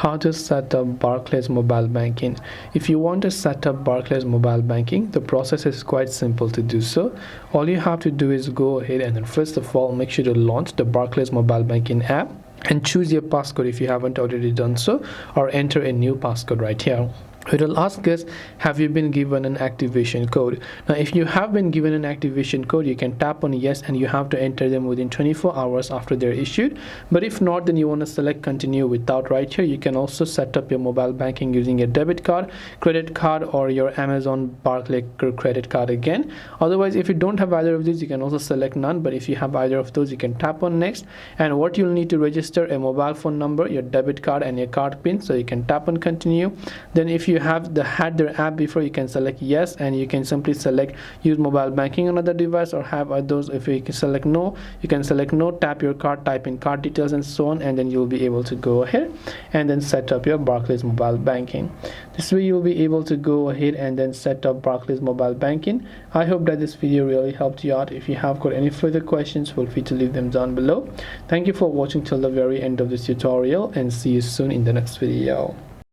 How to set up Barclays Mobile Banking. If you want to set up Barclays Mobile Banking, the process is quite simple to do so. All you have to do is go ahead and then first of all make sure to launch the Barclays Mobile Banking app and choose your passcode if you haven't already done so, or enter a new passcode right here. It will ask us, have you been given an activation code? Now if you have been given an activation code, you can tap on yes, and you have to enter them within 24 hours after they're issued. But if not, then you want to select continue without right here. You can also set up your mobile banking using a debit card, credit card, or your Amazon Barclays credit card again. Otherwise, if you don't have either of these, you can also select none. But if you have either of those, you can tap on next, and what you'll need to register a mobile phone number, your debit card, and your card pin. So you can tap on continue. Then if you have had their app before, you can select yes, and you can simply select use mobile banking on other device, or have others. If you can select no, you can select no, tap your card, type in card details and so on, and then you'll be able to go ahead and then set up your Barclays Mobile Banking. This way you'll be able to go ahead and then set up Barclays Mobile Banking. I hope that this video really helped you out. If you have got any further questions, feel free to leave them down below. Thank you for watching till the very end of this tutorial, and see you soon in the next video.